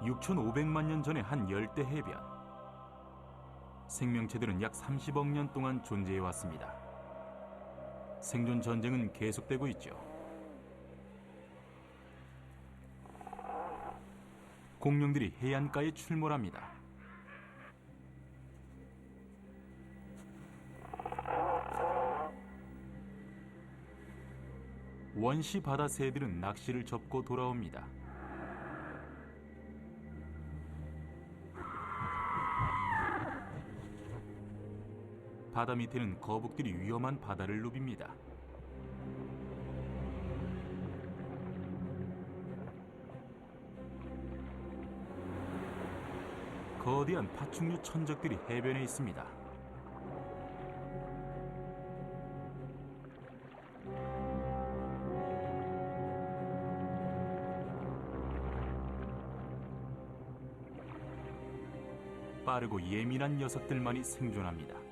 6,500만 년 전의 한 열대 해변. 생명체들은 약 30억 년 동안 존재해 왔습니다. 생존 전쟁은 계속되고 있죠. 공룡들이 해안가에 출몰합니다. 원시 바다 새들은 낚시를 접고 돌아옵니다. 바다 밑에는 거북들이 위험한 바다를 누빕니다. 거대한 파충류 천적들이 해변에 있습니다. 빠르고 예민한 녀석들만이 생존합니다.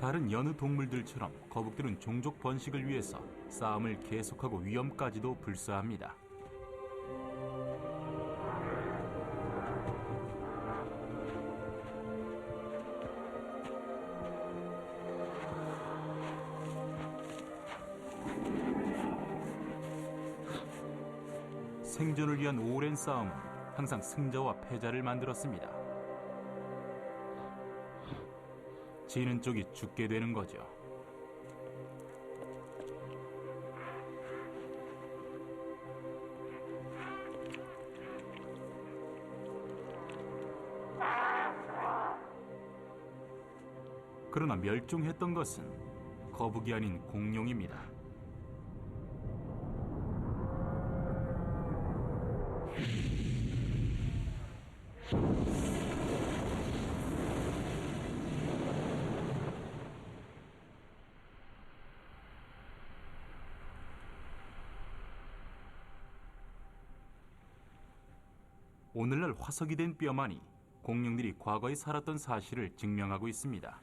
다른 여느 동물들처럼 거북들은 종족 번식을 위해서 싸움을 계속하고 위험까지도 불사합니다. 생존을 위한 오랜 싸움은 항상 승자와 패자를 만들었습니다. 지는 쪽이 죽게 되는 거죠. 그러나 멸종했던 것은 거북이 아닌 공룡입니다. 오늘날 화석이 된 뼈만이 공룡들이 과거에 살았던 사실을 증명하고 있습니다.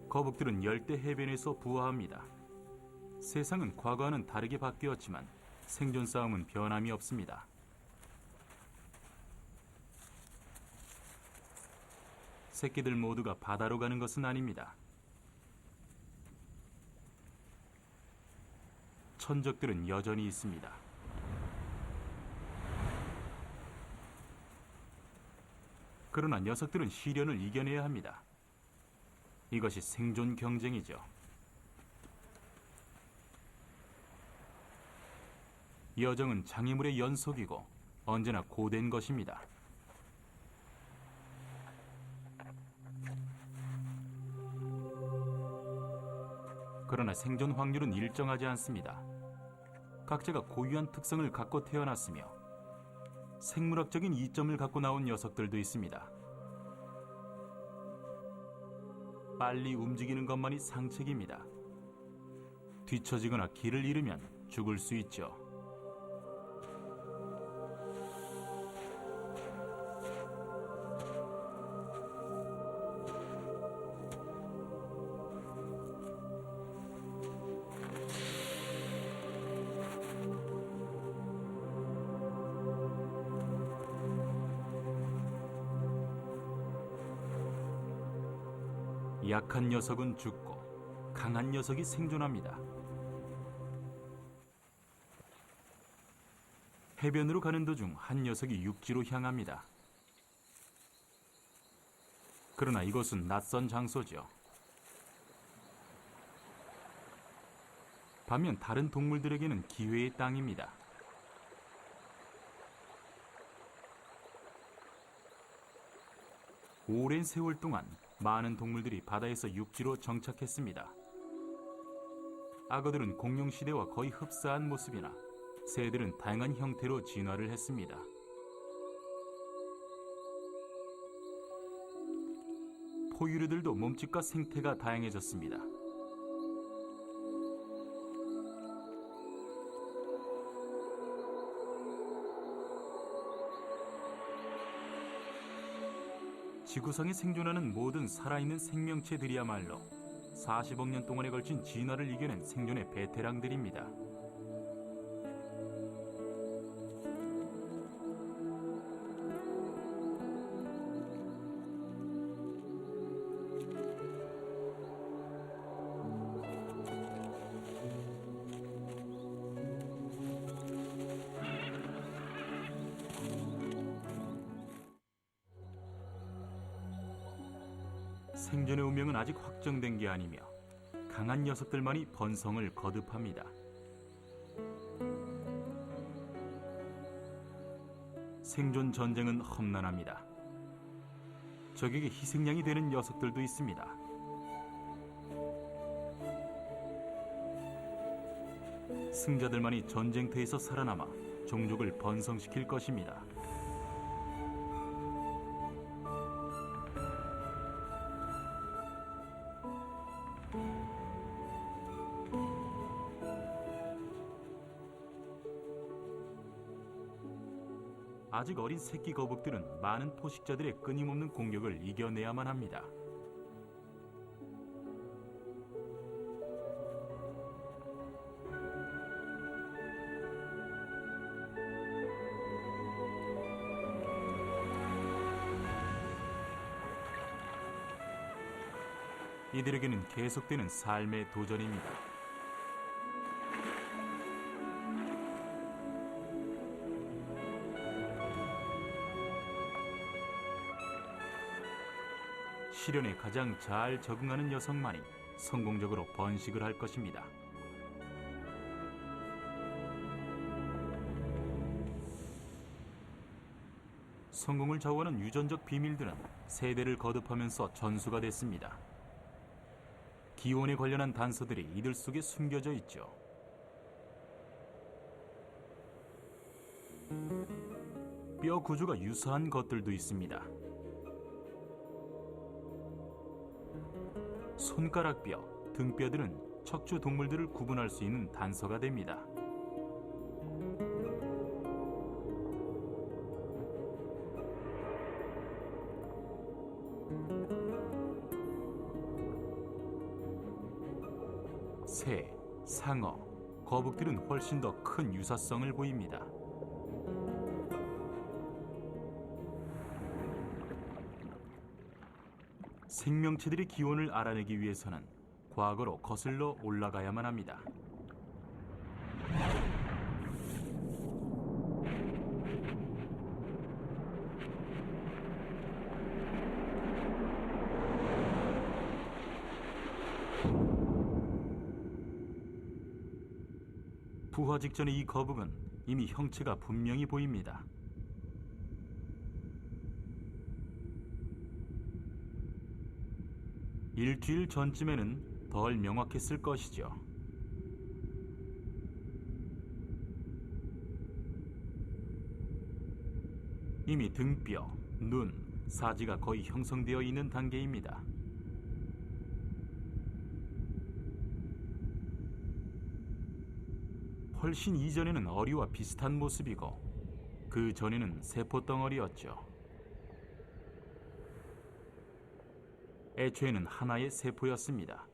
거북들은 열대 해변에서 부화합니다. 세상은 과거와는 다르게 바뀌었지만 생존 싸움은 변함이 없습니다. 새끼들 모두가 바다로 가는 것은 아닙니다. 천적들은 여전히 있습니다. 그러나 녀석들은 시련을 이겨내야 합니다. 이것이 생존 경쟁이죠. 여정은 장애물의 연속이고 언제나 고된 것입니다. 그러나 생존 확률은 일정하지 않습니다. 각자가 고유한 특성을 갖고 태어났으며 생물학적인 이점을 갖고 나온 녀석들도 있습니다. 빨리 움직이는 것만이 상책입니다. 뒤처지거나 길을 잃으면 죽을 수 있죠. 약한 녀석은 죽고 강한 녀석이 생존합니다. 해변으로 가는 도중 한 녀석이 육지로 향합니다. 그러나 이곳은 낯선 장소죠. 반면 다른 동물들에게는 기회의 땅입니다. 오랜 세월 동안 많은 동물들이 바다에서 육지로 정착했습니다. 악어들은 공룡 시대와 거의 흡사한 모습이나 새들은 다양한 형태로 진화를 했습니다. 포유류들도 몸집과 생태가 다양해졌습니다. 지구상에 생존하는 모든 살아있는 생명체들이야말로 40억 년 동안에 걸친 진화를 이겨낸 생존의 베테랑들입니다. 생존의 운명은 아직 확정된 게 아니며 강한 녀석들만이 번성을 거듭합니다. 생존 전쟁은 험난합니다. 적에게 희생양이 되는 녀석들도 있습니다. 승자들만이 전쟁터에서 살아남아 종족을 번성시킬 것입니다. 아직 어린 새끼 거북들은 많은 포식자들의 끊임없는 공격을 이겨내야만 합니다. 이들에게는 계속되는 삶의 도전입니다. 시련에 가장 잘 적응하는 녀석만이 성공적으로 번식을 할 것입니다. 성공을 좌우하는 유전적 비밀들은 세대를 거듭하면서 전수가 됐습니다. 기원에 관련한 단서들이 이들 속에 숨겨져 있죠. 뼈 구조가 유사한 것들도 있습니다. 손가락뼈, 등뼈들은 척추 동물들을 구분할 수 있는 단서가 됩니다. 새, 상어, 거북들은 훨씬 더 큰 유사성을 보입니다. 생명체들의 기원을 알아내기 위해서는 과거로 거슬러 올라가야만 합니다. 부화 직전의 이 거북은 이미 형체가 분명히 보입니다. 일주일 전쯤에는 덜 명확했을 것이죠. 이미 등뼈, 눈, 사지가 거의 형성되어 있는 단계입니다. 훨씬 이전에는 어리와 비슷한 모습이고 그 전에는 세포덩어리였죠. 애초에는 하나의 세포였습니다.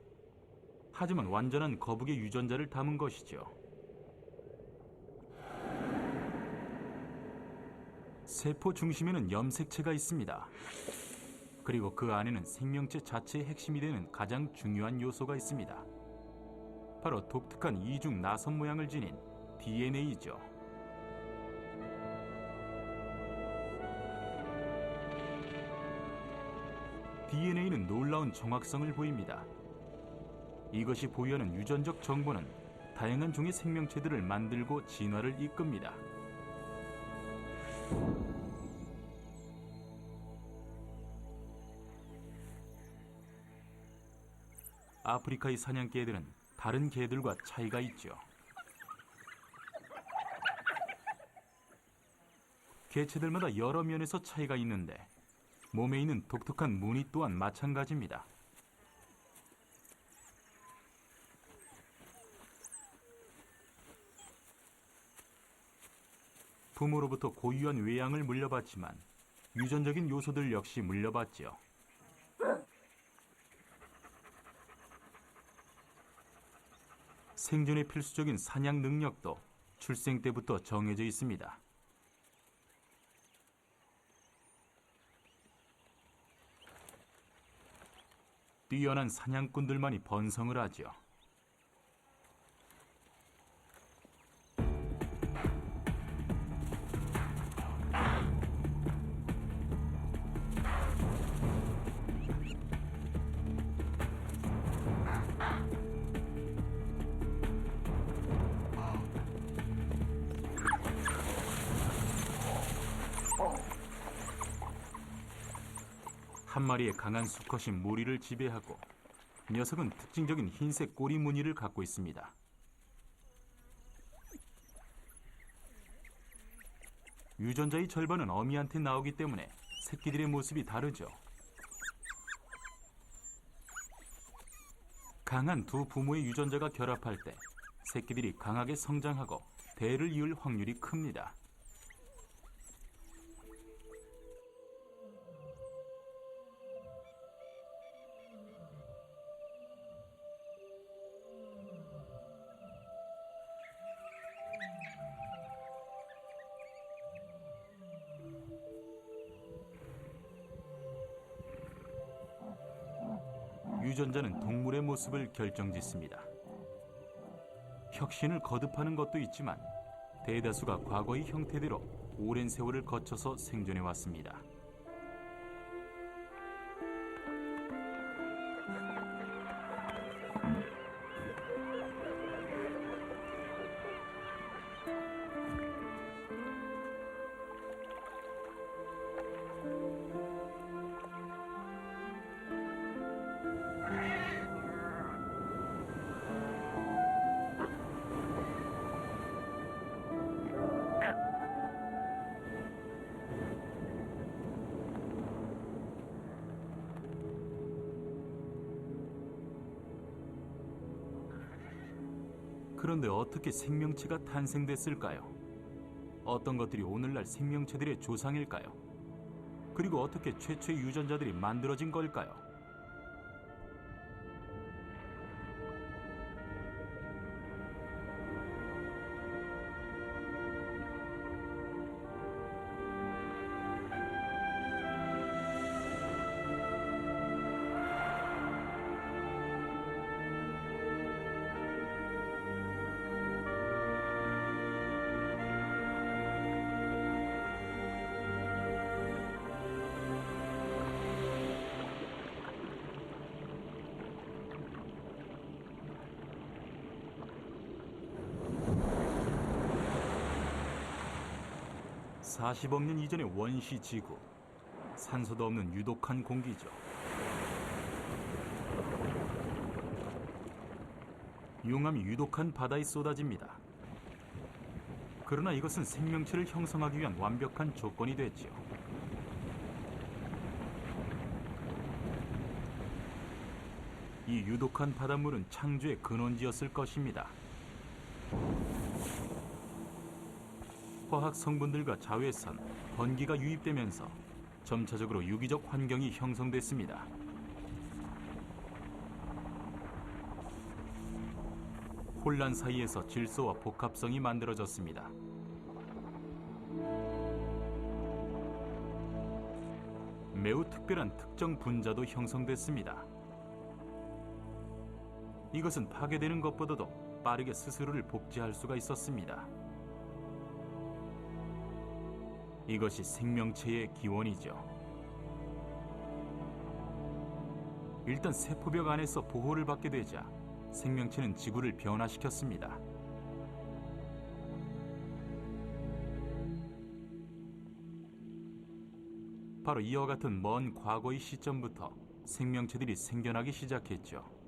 하지만 완전한 거북의 유전자를 담은 것이죠. 세포 중심에는 염색체가 있습니다. 그리고 그 안에는 생명체 자체의 핵심이 되는 가장 중요한 요소가 있습니다. 바로 독특한 이중 나선 모양을 지닌 DNA이죠. DNA는 놀라운 정확성을 보입니다. 이것이 보유하는 유전적 정보는 다양한 종의 생명체들을 만들고 진화를 이끕니다. 아프리카의 사냥개들은 다른 개들과 차이가 있죠. 개체들마다 여러 면에서 차이가 있는데 몸에 있는 독특한 무늬 또한 마찬가지입니다. 부모로부터 고유한 외양을 물려받지만 유전적인 요소들 역시 물려받지요. 생존에 필수적인 사냥 능력도 출생 때부터 정해져 있습니다. 뛰어난 사냥꾼들만이 번성을 하지요. 한 마리의 강한 수컷이 무리를 지배하고 녀석은 특징적인 흰색 꼬리 무늬를 갖고 있습니다. 유전자의 절반은 어미한테 나오기 때문에 새끼들의 모습이 다르죠. 강한 두 부모의 유전자가 결합할 때 새끼들이 강하게 성장하고 대를 이을 확률이 큽니다. 유전자는 동물의 모습을 결정짓습니다. 혁신을 거듭하는 것도 있지만 대다수가 과거의 형태대로 오랜 세월을 거쳐서 생존해 왔습니다. 그런데 어떻게 생명체가 탄생됐을까요? 어떤 것들이 오늘날 생명체들의 조상일까요? 그리고 어떻게 최초의 유전자들이 만들어진 걸까요? (40억 년) 이전의 원시 지구, 산소도 없는 유독한 공기죠. 용암이 유독한 바다에 쏟아집니다. 그러나 이것은 생명체를 형성하기 위한 완벽한 조건이 됐지요. 이 유독한 바닷물은 창조의 근원지였을 것입니다. 화학 성분들과 자외선, 번기가 유입되면서 점차적으로 유기적 환경이 형성됐습니다. 혼란 사이에서 질소와 복합성이 만들어졌습니다. 매우 특별한 특정 분자도 형성됐습니다. 이것은 파괴되는 것보다도 빠르게 스스로를 복제할 수가 있었습니다. 이것이 생명체의 기원이죠. 일단 세포벽 안에서 보호를 받게 되자 생명체는 지구를 변화시켰습니다. 바로 이와 같은 먼 과거의 시점부터 생명체들이 생겨나기 시작했죠.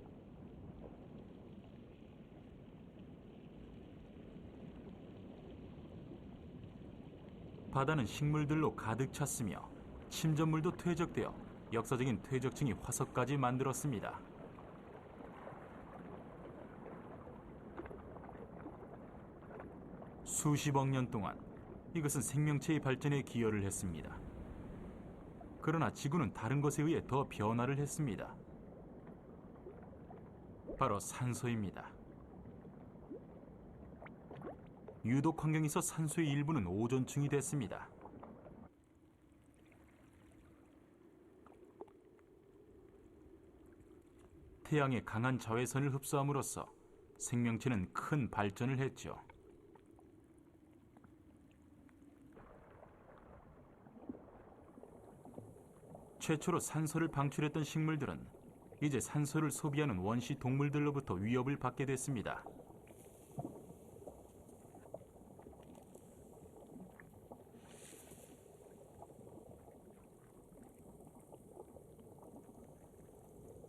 바다는 식물들로 가득 찼으며 침전물도 퇴적되어 역사적인 퇴적층이 화석까지 만들었습니다. 수십억 년 동안 이것은 생명체의 발전에 기여를 했습니다. 그러나 지구는 다른 것에 의해 더 변화를 했습니다. 바로 산소입니다. 유독 환경에서 산소의 일부는 오존층이 됐습니다. 태양의 강한 자외선을 흡수함으로써 생명체는 큰 발전을 했죠. 최초로 산소를 방출했던 식물들은 이제 산소를 소비하는 원시 동물들로부터 위협을 받게 됐습니다.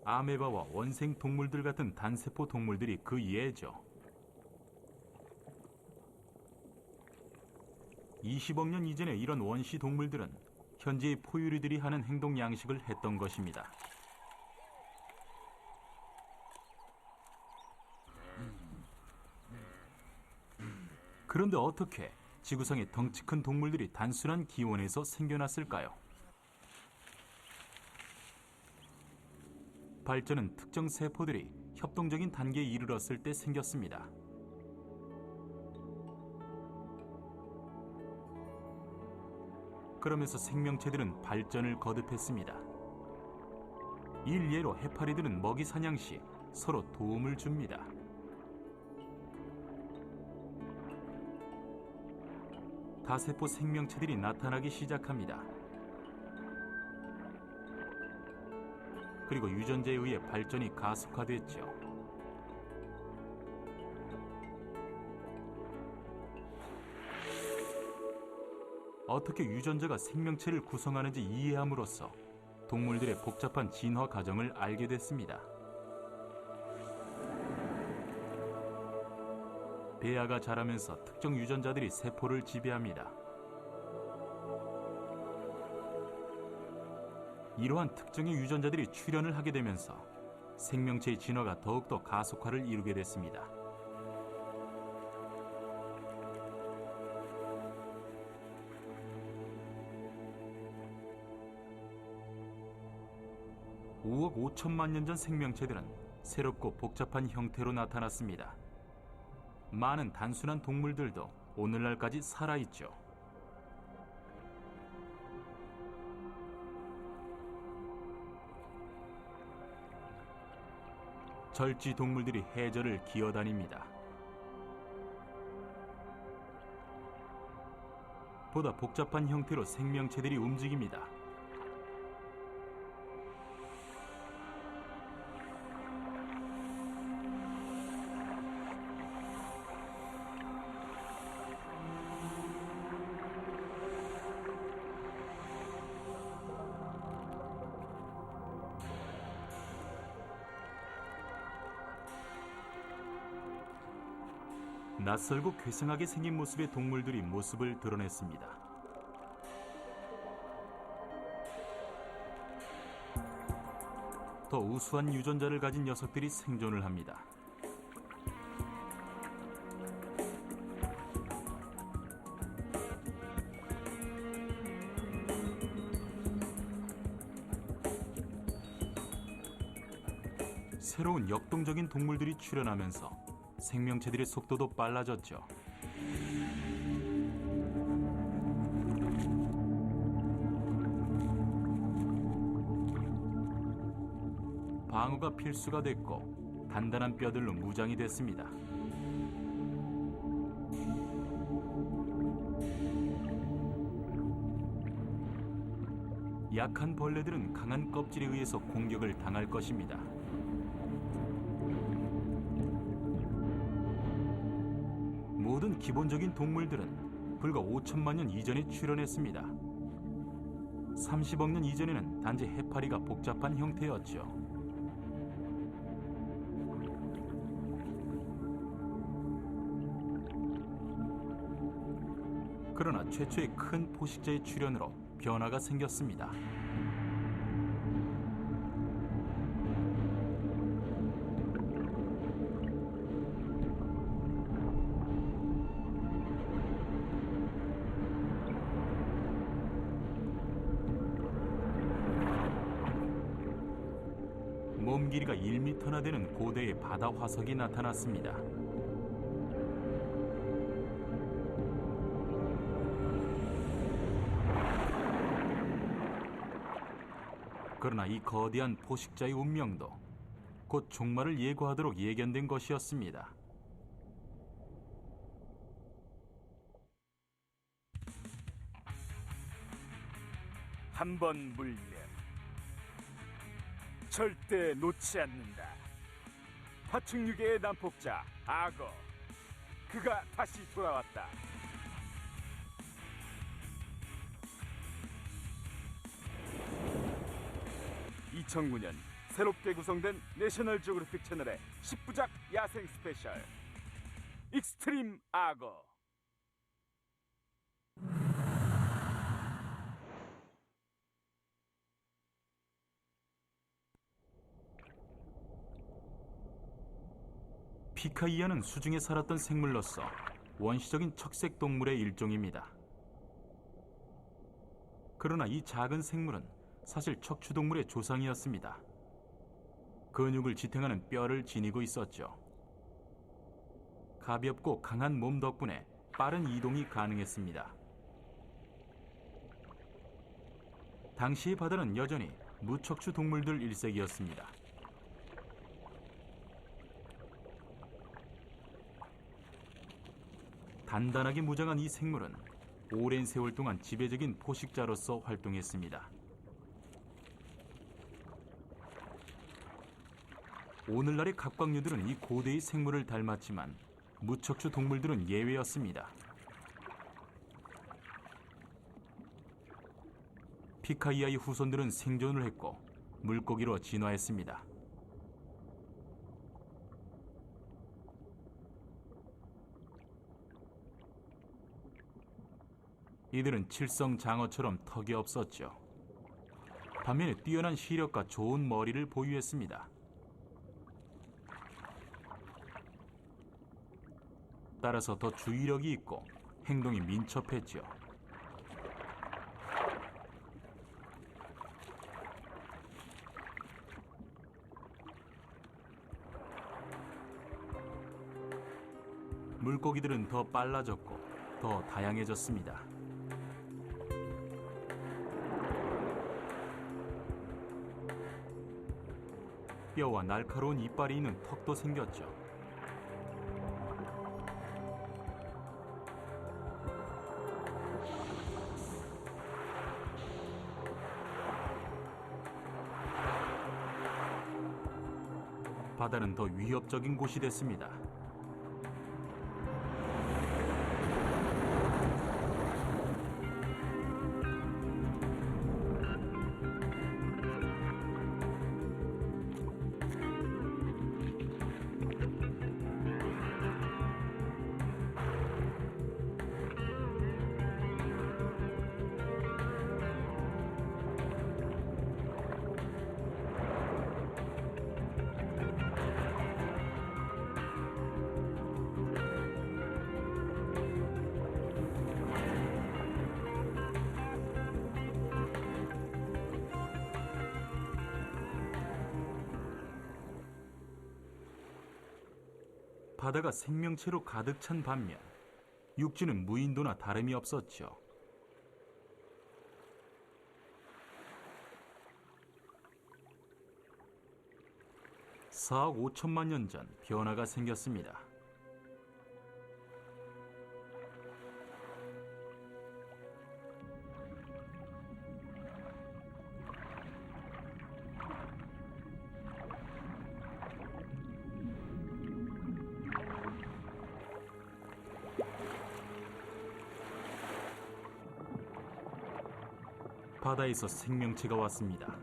아메바와 원생 동물들 같은 단세포 동물들이 그 예죠. 20억 년 이전에 이런 원시 동물들은 현재의 포유류들이 하는 행동 양식을 했던 것입니다. 그런데 어떻게 지구상의 덩치 큰 동물들이 단순한 기원에서 생겨났을까요? 발전은 특정 세포들이 협동적인 단계에 이르렀을 때 생겼습니다. 그러면서 생명체들은 발전을 거듭했습니다. 일례로 해파리들은 먹이 사냥 시 서로 도움을 줍니다. 다세포 생명체들이 나타나기 시작합니다. 그리고 유전자에 의해 발전이 가속화됐죠. 어떻게 유전자가 생명체를 구성하는지 이해함으로써 동물들의 복잡한 진화 과정을 알게 됐습니다. 배아가 자라면서 특정 유전자들이 세포를 지배합니다. 이러한 특정의 유전자들이 출현을 하게 되면서 생명체의 진화가 더욱더 가속화를 이루게 됐습니다. (5억 5천만 년) 전 생명체들은 새롭고 복잡한 형태로 나타났습니다. 많은 단순한 동물들도 오늘날까지 살아있죠. 절지 동물들이 해저를 기어다닙니다. 보다 복잡한 형태로 생명체들이 움직입니다. 낯설고 괴상하게 생긴 모습의 동물들이 모습을 드러냈습니다. 더 우수한 유전자를 가진 녀석들이 생존을 합니다. 새로운 역동적인 동물들이 출현하면서 생명체들의 속도도 빨라졌죠. 방어가 필수가 됐고 단단한 뼈들로 무장이 됐습니다. 약한 벌레들은 강한 껍질에 의해서 공격을 당할 것입니다. 모든 기본적인 동물들은 불과 5천만 년 이전에 출현했습니다. 30억 년 이전에는 단지 해파리가 복잡한 형태였죠. 그러나 최초의 큰 포식자의 출현으로 변화가 생겼습니다. 몸 길이가 1m나 되는 고대의 바다 화석이 나타났습니다. 그러나 이 거대한 포식자의 운명도 곧 종말을 예고하도록 예견된 것이었습니다. 한 번 물면 절대 놓지 않는다. 파충류계의 난폭자 악어, 그가 다시 돌아왔다. 2009년 새롭게 구성된 내셔널 지오그래픽 채널의 10부작 야생 스페셜 익스트림 악어. 피카이아는 수중에 살았던 생물로서 원시적인 척색 동물의 일종입니다. 그러나 이 작은 생물은 사실 척추동물의 조상이었습니다. 근육을 지탱하는 뼈를 지니고 있었죠. 가볍고 강한 몸 덕분에 빠른 이동이 가능했습니다. 당시의 바다는 여전히 무척추 동물들 일색이었습니다. 단단하게 무장한 이 생물은 오랜 세월 동안 지배적인 포식자로서 활동했습니다. 오늘날의 갑각류들은 이 고대의 생물을 닮았지만 무척추 동물들은 예외였습니다. 피카이아의 후손들은 생존을 했고 물고기로 진화했습니다. 이들은 칠성장어처럼 턱이 없었죠. 반면에 뛰어난 시력과 좋은 머리를 보유했습니다. 따라서 더 주의력이 있고 행동이 민첩했죠. 물고기들은 더 빨라졌고 더 다양해졌습니다. 뼈와 날카로운 이빨이 있는 턱도 생겼죠. 바다는 더 위협적인 곳이 됐습니다. 바다가 생명체로 가득 찬 반면 육지는 무인도나 다름이 없었죠. (4억 5천만 년) 전 변화가 생겼습니다. 바다에서 생명체가 왔습니다.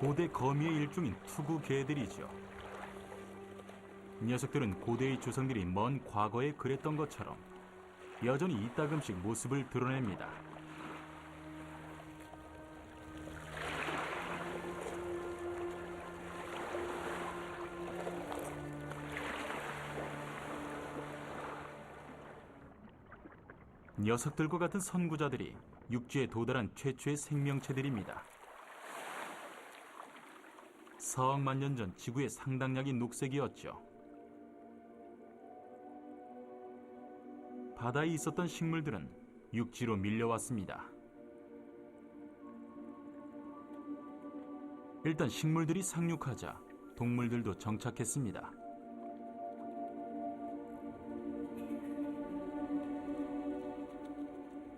고대 거미의 일종인 투구개들이죠. 녀석들은 고대의 조상들이 먼 과거에 그랬던 것처럼 여전히 이따금씩 모습을 드러냅니다. 녀석들과 같은 선구자들이 육지에 도달한 최초의 생명체들입니다. 서억만 년 전 지구의 상당량이 녹색이었죠. 바다에 있었던 식물들은 육지로 밀려왔습니다. 일단 식물들이 상륙하자 동물들도 정착했습니다.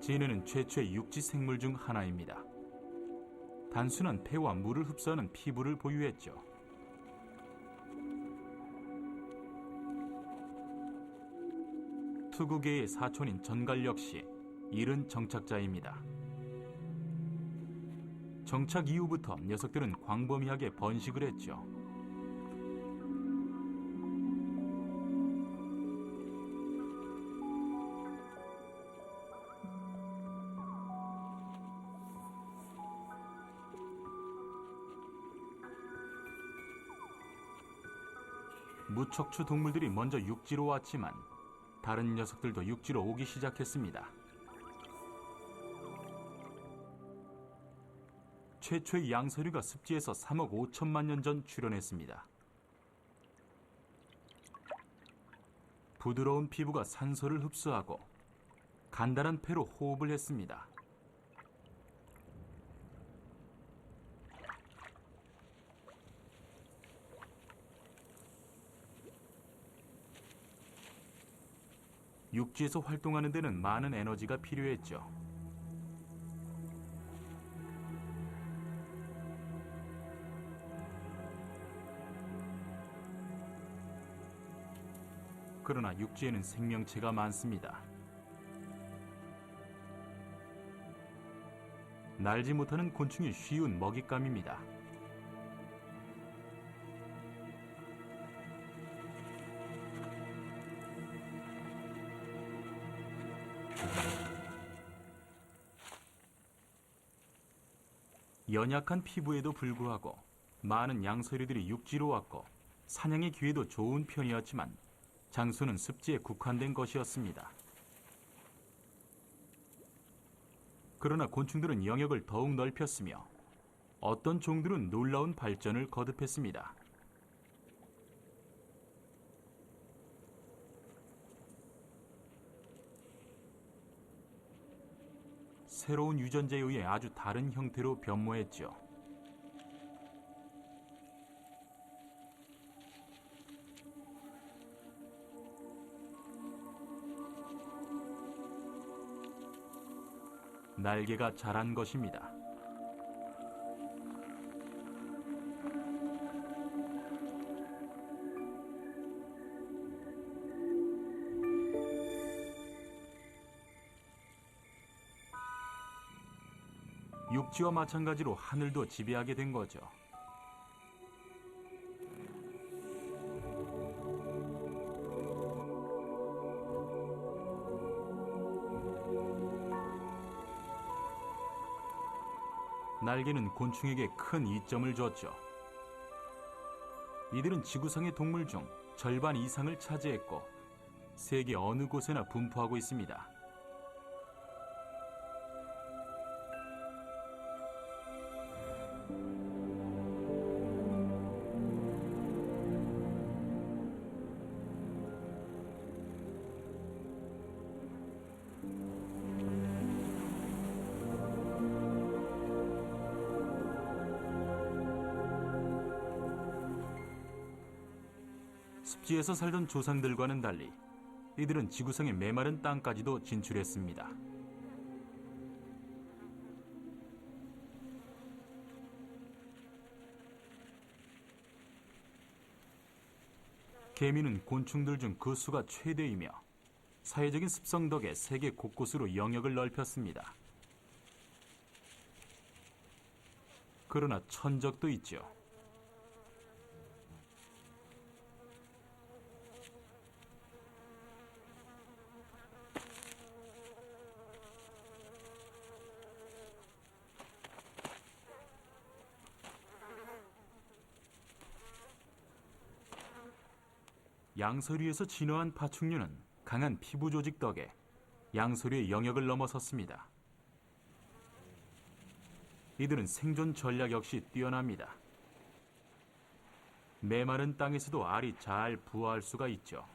진해는 최초의 육지 생물 중 하나입니다. 단순한 폐와 물을 흡수하는 피부를 보유했죠. 투구계의 사촌인 전갈 역시 이른 정착자입니다. 정착 이후부터 녀석들은 광범위하게 번식을 했죠. 무척추 동물들이 먼저 육지로 왔지만 다른 녀석들도 육지로 오기 시작했습니다. 최초의 양서류가 습지에서 3억 5천만 년 전 출현했습니다. 부드러운 피부가 산소를 흡수하고 간단한 폐로 호흡을 했습니다. 육지에서 활동하는 데는 많은 에너지가 필요했죠. 그러나 육지에는 생명체가 많습니다. 날지 못하는 곤충이 쉬운 먹잇감입니다. 연약한 피부에도 불구하고 많은 양서류들이 육지로 왔고 사냥의 기회도 좋은 편이었지만 장소는 습지에 국한된 것이었습니다. 그러나 곤충들은 영역을 더욱 넓혔으며 어떤 종들은 놀라운 발전을 거듭했습니다. 새로운 유전자에 의해 아주 다른 형태로 변모했죠. 날개가 자란 것입니다. 육지와 마찬가지로 하늘도 지배하게 된 거죠. 날개는 곤충에게 큰 이점을 줬죠. 이들은 지구상의 동물 중 절반 이상을 차지했고 세계 어느 곳에나 분포하고 있습니다. 습지에서 살던 조상들과는 달리 이들은 지구상의 메마른 땅까지도 진출했습니다. 개미는 곤충들 중 그 수가 최대이며 사회적인 습성 덕에 세계 곳곳으로 영역을 넓혔습니다. 그러나 천적도 있죠. 양서류에서 진화한 파충류는 강한 피부 조직 덕에 양서류의 영역을 넘어섰습니다. 이들은 생존 전략 역시 뛰어납니다. 메마른 땅에서도 알이 잘 부화할 수가 있죠.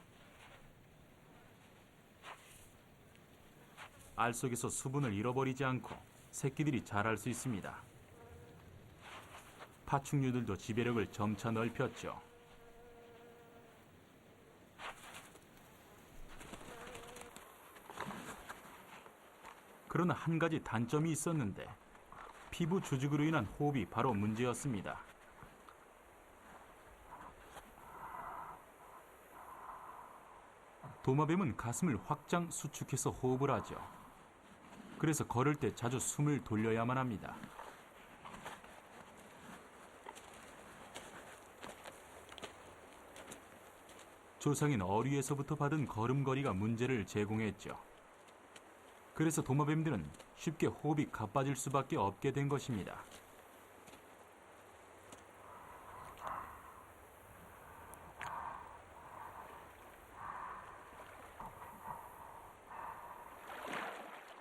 알 속에서 수분을 잃어버리지 않고 새끼들이 자랄 수 있습니다. 파충류들도 지배력을 점차 넓혔죠. 그러나 한 가지 단점이 있었는데 피부 조직으로 인한 호흡이 바로 문제였습니다. 도마뱀은 가슴을 확장 수축해서 호흡을 하죠. 그래서 걸을 때 자주 숨을 돌려야만 합니다. 조상인 어류에서부터 받은 걸음걸이가 문제를 제공했죠. 그래서 도마뱀들은 쉽게 호흡이 가빠질 수밖에 없게 된 것입니다.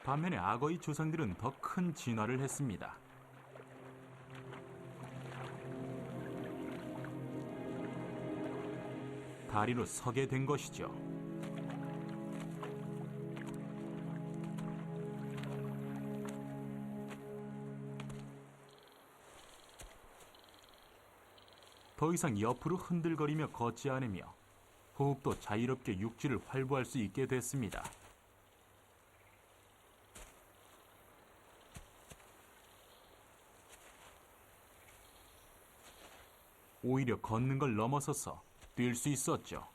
반면에 악어의 조상들은 더 큰 진화를 했습니다. 다리로 서게 된 것이죠. 더 이상 옆으로 흔들거리며 걷지 않으며 호흡도 자유롭게 육지를 활보할 수 있게 됐습니다. 오히려 걷는 걸 넘어서서 뛸 수 있었죠.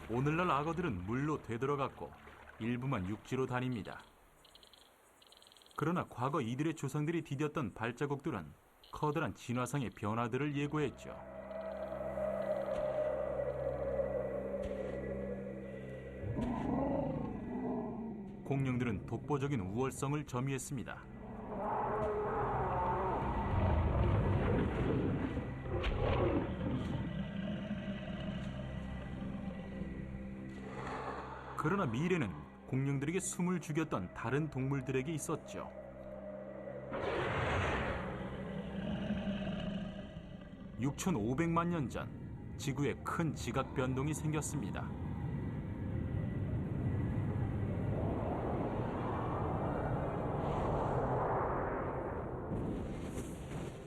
오늘날 악어들은 물로 되돌아갔고 일부만 육지로 다닙니다. 그러나 과거 이들의 조상들이 디뎠던 발자국들은 커다란 진화상의 변화들을 예고했죠. 공룡들은 독보적인 우월성을 점유했습니다. 그러나 미래는 공룡들에게 숨을 죽였던 다른 동물들에게 있었죠. (6,500만 년) 전 지구에 큰 지각 변동이 생겼습니다.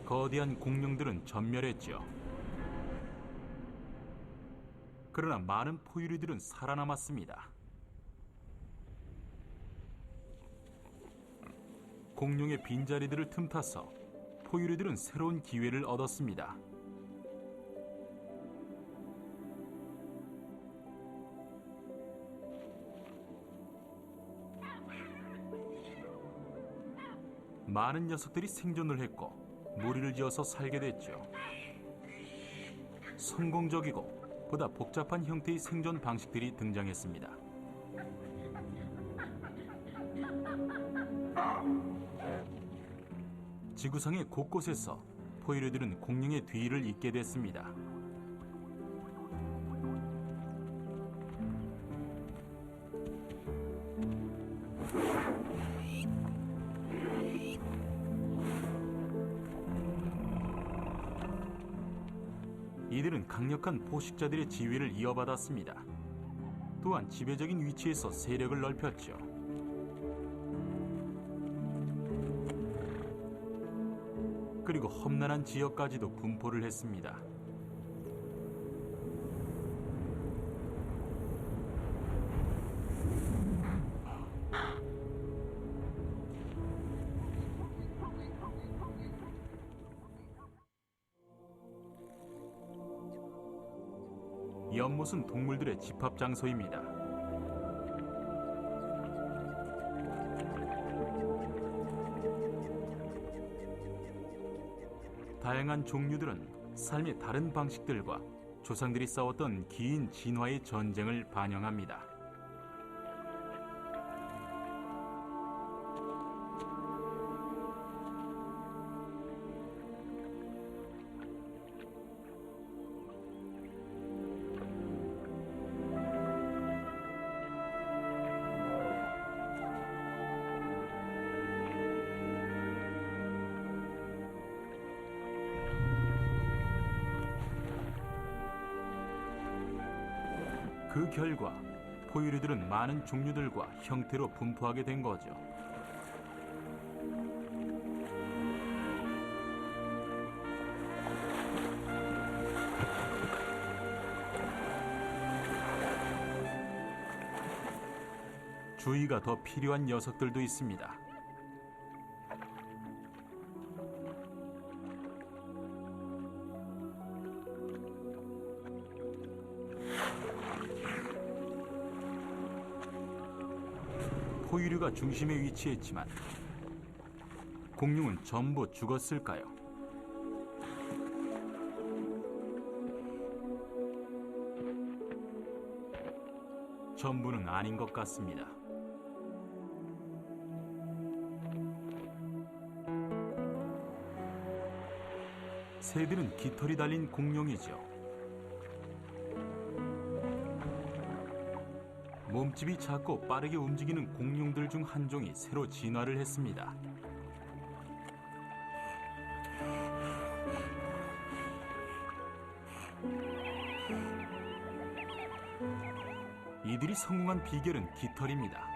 거대한 공룡들은 전멸했죠. 그러나 많은 포유류들은 살아남았습니다. 공룡의 빈자리들을 틈타서 포유류들은 새로운 기회를 얻었습니다. 많은 녀석들이 생존을 했고 무리를 지어서 살게 됐죠. 성공적이고 보다 복잡한 형태의 생존 방식들이 등장했습니다. 지구상의 곳곳에서 포유류들은 공룡의 뒤를 잇게 됐습니다. 이들은 강력한 포식자들의 지위를 이어받았습니다. 또한 지배적인 위치에서 세력을 넓혔죠. 그리고 험난한 지역까지도 분포를 했습니다. 연못은 동물들의 집합 장소입니다. 다양한 종류들은 삶의 다른 방식들과 조상들이 싸웠던 긴 진화의 전쟁을 반영합니다. 그 결과 포유류들은 많은 종류들과 형태로 분포하게 된 거죠. 주의가 더 필요한 녀석들도 있습니다. 포유류가 중심에 위치했지만 공룡은 전부 죽었을까요? 전부는 아닌 것 같습니다. 새들은 깃털이 달린 공룡이죠. 몸집이 작고 빠르게 움직이는 공룡들 중 한 종이 새로 진화를 했습니다. 이들이 성공한 비결은 깃털입니다.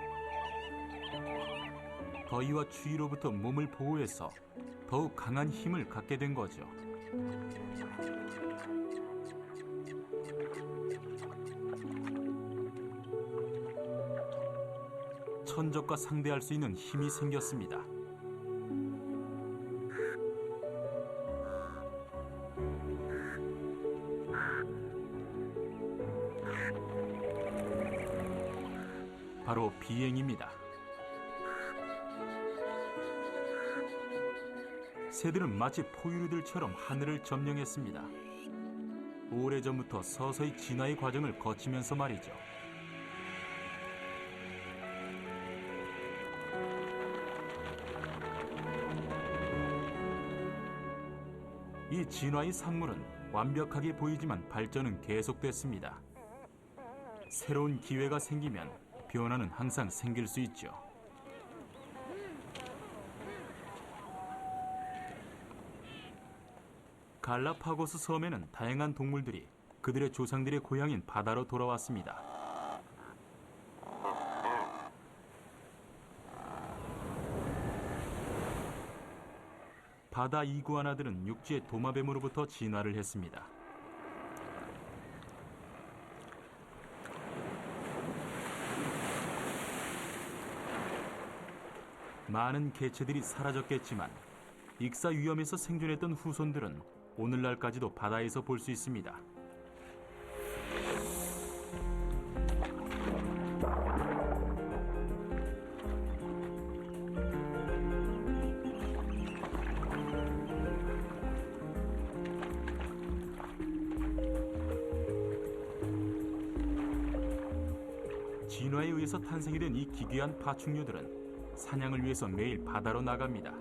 더위와 추위로부터 몸을 보호해서 더욱 강한 힘을 갖게 된 거죠. 천적과 상대할 수 있는 힘이 생겼습니다. 바로 비행입니다. 새들은 마치 포유류들처럼 하늘을 점령했습니다. 오래전부터 서서히 진화의 과정을 거치면서 말이죠. 이 진화의 산물은 완벽하게 보이지만 발전은 계속됐습니다. 새로운 기회가 생기면 변화는 항상 생길 수 있죠. 갈라파고스 섬에는 다양한 동물들이 그들의 조상들의 고향인 바다로 돌아왔습니다. 바다 이구아나들은 육지의 도마뱀으로부터 진화를 했습니다. 많은 개체들이 사라졌겠지만 익사 위험에서 생존했던 후손들은 오늘날까지도 바다에서 볼 수 있습니다. 진화에 의해서 탄생이 된 이 기괴한 파충류들은 사냥을 위해서 매일 바다로 나갑니다.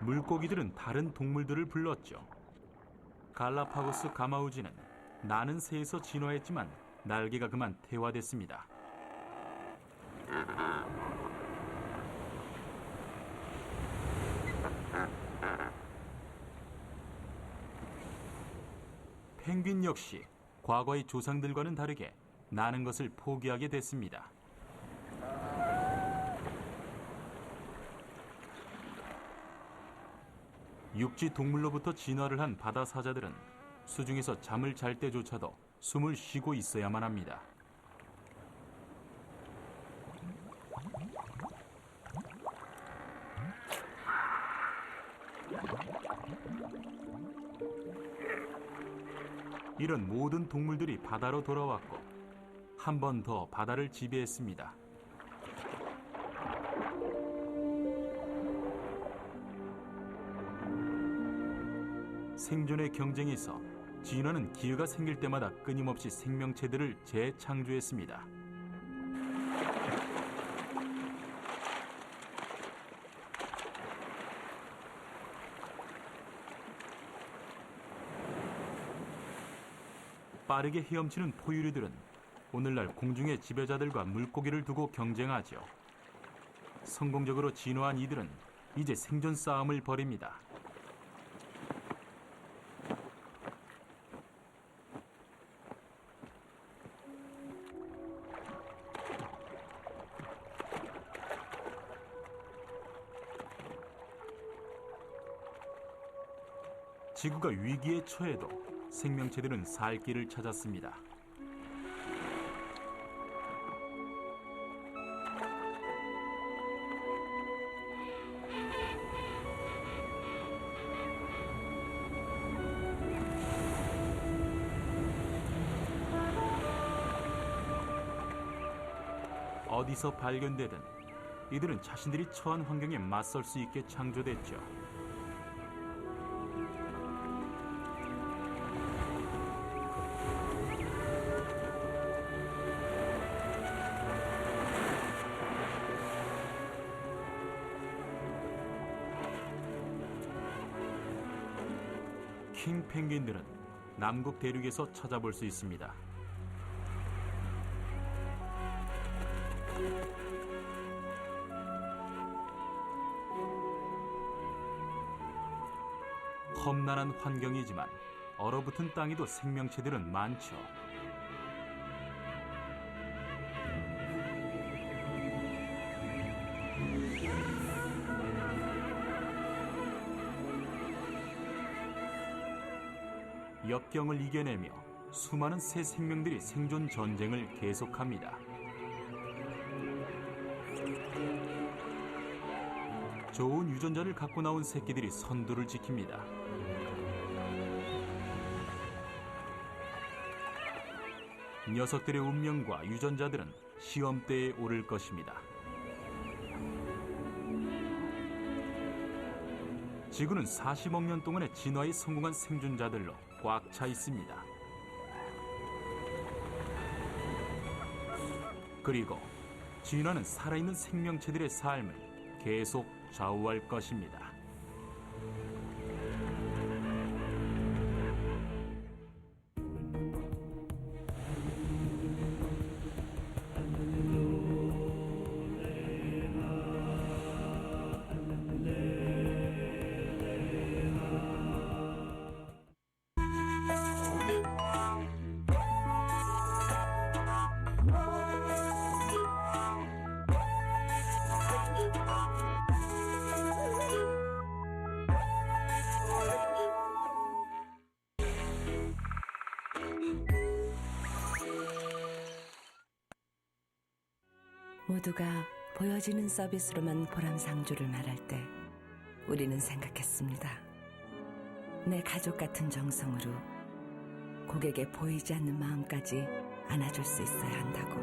물고기들은 다른 동물들을 불렀죠. 갈라파고스 가마우지는 나는 새에서 진화했지만 날개가 그만 퇴화됐습니다. 펭귄 역시 과거의 조상들과는 다르게 나는 것을 포기하게 됐습니다. 육지 동물로부터 진화를 한 바다 사자들은 수중에서 잠을 잘 때조차도 숨을 쉬고 있어야만 합니다. 이런 모든 동물들이 바다로 돌아왔고 한 번 더 바다를 지배했습니다. 생존의 경쟁에서 진화는 기회가 생길 때마다 끊임없이 생명체들을 재창조했습니다. 빠르게 헤엄치는 포유류들은 오늘날 공중의 지배자들과 물고기를 두고 경쟁하죠. 성공적으로 진화한 이들은 이제 생존 싸움을 벌입니다. 지구가 위기에 처해도 생명체들은 살 길을 찾았습니다. 어디서 발견되든 이들은 자신들이 처한 환경에 맞설 수 있게 창조됐죠. 킹 펭귄들은 남극 대륙에서 찾아볼 수 있습니다. 험난한 환경이지만 얼어붙은 땅에도 생명체들은 많죠. 역경을 이겨내며 수많은 새 생명들이 생존 전쟁을 계속합니다. 좋은 유전자를 갖고 나온 새끼들이 선두를 지킵니다. 녀석들의 운명과 유전자들은 시험대에 오를 것입니다. 지구는 40억 년 동안의 진화에 성공한 생존자들로 꽉 차 있습니다. 그리고 진화는 살아있는 생명체들의 삶을 계속 좌우할 것입니다. 모두가 보여지는 서비스로만 보람상조를 말할 때 우리는 생각했습니다. 내 가족 같은 정성으로 고객의 보이지 않는 마음까지 안아줄 수 있어야 한다고.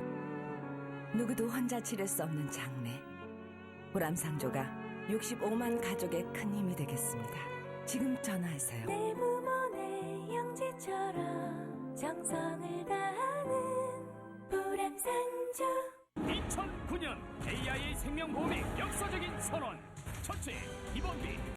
누구도 혼자 치를 수 없는 장래. 보람상조가 65만 가족의 큰 힘이 되겠습니다. 지금 전화하세요. 내 부모 내 형제처럼 정성을 다하는 보람상조. 2009년 AIA 생명보험의 역사적인 선언. 첫째, 기본비